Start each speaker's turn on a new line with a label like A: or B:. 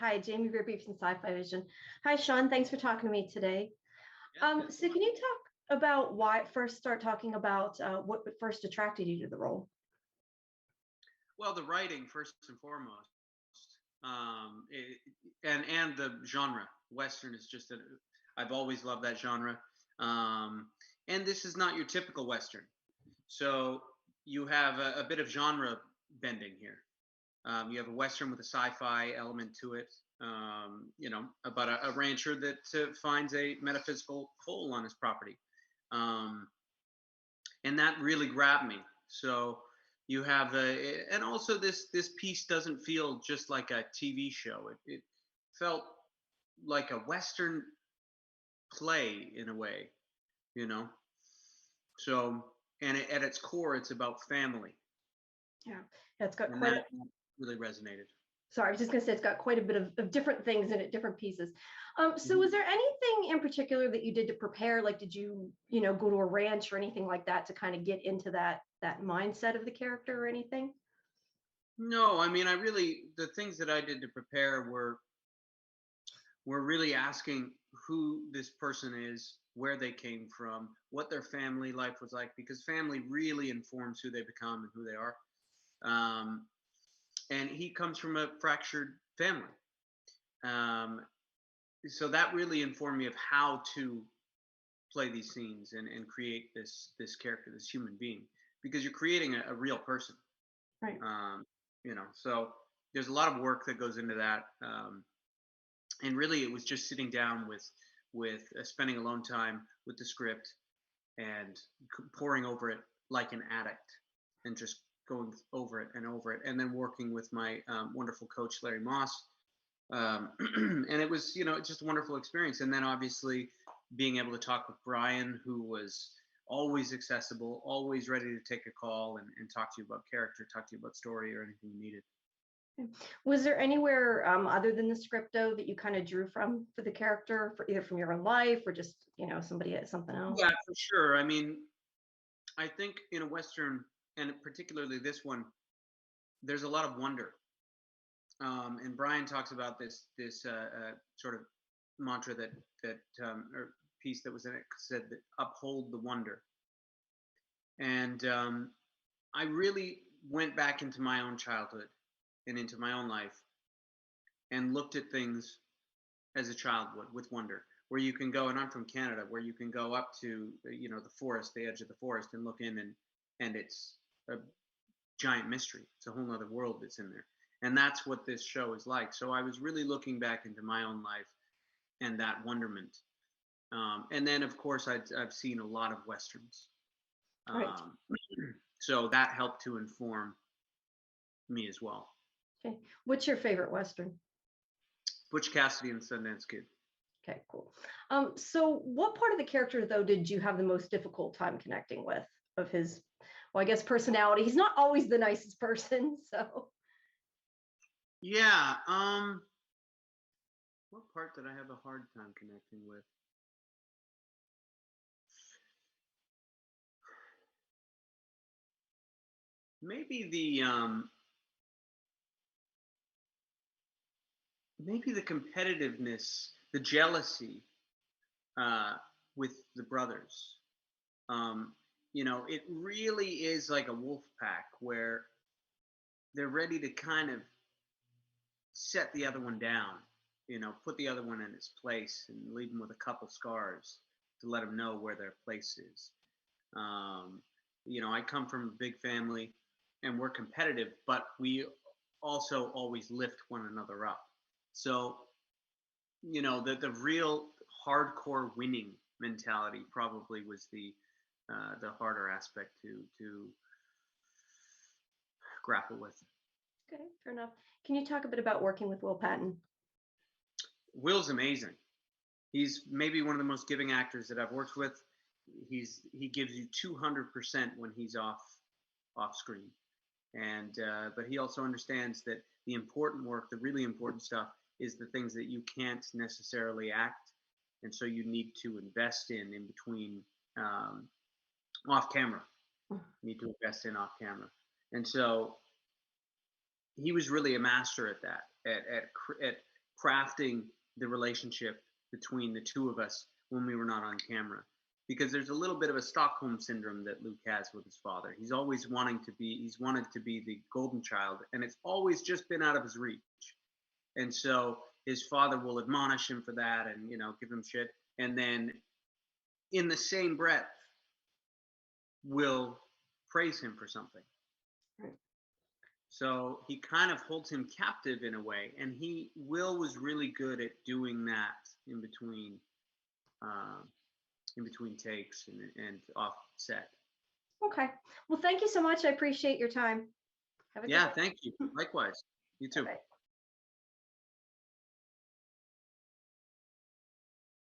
A: Hi, Jamie Verbeek from Sci-Fi-Vision. Hi, Shaun. Thanks for talking to me today.
B: Yeah.
A: So can you talk about start talking about what first attracted you to the role?
B: Well, the writing first and foremost, and the genre. Western is just I've always loved that genre, um, and this is not your typical Western. So you have a bit of genre bending here. You have a Western with a sci-fi element to it. About a rancher that finds a metaphysical hole on his property, um, and that really grabbed me. So you have and also this piece doesn't feel just like a TV show. It felt like a Western play in a way, you know. So at its core, it's about family,
A: Yeah, it's got
B: and
A: quite
B: that
A: a,
B: really resonated.
A: sorry, I was just going to say it's got quite a bit of different things in it, different pieces. So
B: Mhm.
A: was there anything in particular that you did to prepare? Like, did you, go to a ranch or anything like that to kind of get into that mindset of the character or anything?
B: No, I mean, the things that I did to prepare were really asking who this person is, where they came from, what their family life was like, because family really informs who they become and who they are. Um, and he comes from a fractured family. Um, so that really informed me of how to play these scenes and create this character, this human being, because you're creating a real person.
A: Right.
B: So there's a lot of work that goes into that. And really it was just sitting down with spending alone time with the script and poring over it like an addict and just going over it and then working with my wonderful coach Larry Moss, and it was it's just a wonderful experience. And then obviously being able to talk with Brian, who was always accessible, always ready to take a call and talk to you about character, talk to you about story or anything you needed.
A: Was there anywhere other than the script though that you kind of drew from for the character, for either from your own life or just somebody something else?
B: Yeah, for sure. I mean, I think in a Western, and particularly this one, there's a lot of wonder. And Brian talks about this sort of mantra or piece that was in it said that uphold the wonder. And I really went back into my own childhood and into my own life and looked at things as a child would, with wonder, where you can go, and I'm from Canada, where you can go up to the forest, the edge of the forest, and look in, and it's a giant mystery. It's a whole other world that's in there, and that's what this show is like. So I was really looking back into my own life and that wonderment, and then of course I've seen a lot of westerns,
A: Right.
B: so that helped to inform me as well.
A: Okay. What's your favorite Western?
B: Butch Cassidy and Sundance Kid.
A: Okay, cool. So what part of the character though did you have the most difficult time connecting with of his, well, I guess personality? He's not always the nicest person, so.
B: Yeah. What part did I have a hard time connecting with? Maybe the competitiveness, the jealousy with the brothers. It really is like a wolf pack where they're ready to kind of set the other one down, put the other one in its place and leave them with a couple scars to let them know where their place is. I come from a big family and we're competitive, but we also always lift one another up. So, the real hardcore winning mentality probably was the harder aspect to grapple with.
A: Okay, fair enough. Can you talk a bit about working with Will Patton?
B: Will's amazing. He's maybe one of the most giving actors that I've worked with. He gives you 200% when he's off screen, and but he also understands that the important work, the really important stuff, is the things that you can't necessarily act, and so you need to invest in between, off camera. You need to invest in off camera, and so he was really a master at that, at crafting the relationship between the two of us when we were not on camera. Because there's a little bit of a Stockholm syndrome that Luke has with his father. He's wanted to be the golden child, and it's always just been out of his reach. And so his father will admonish him for that and, give him shit. And then in the same breath will praise him for something.
A: Right.
B: So he kind of holds him captive in a way. And Will was really good at doing that in between takes and off set.
A: Okay. Well, thank you so much. I appreciate your time. Have a good
B: Yeah,
A: day.
B: thank you. Likewise. You too.
A: Bye-bye.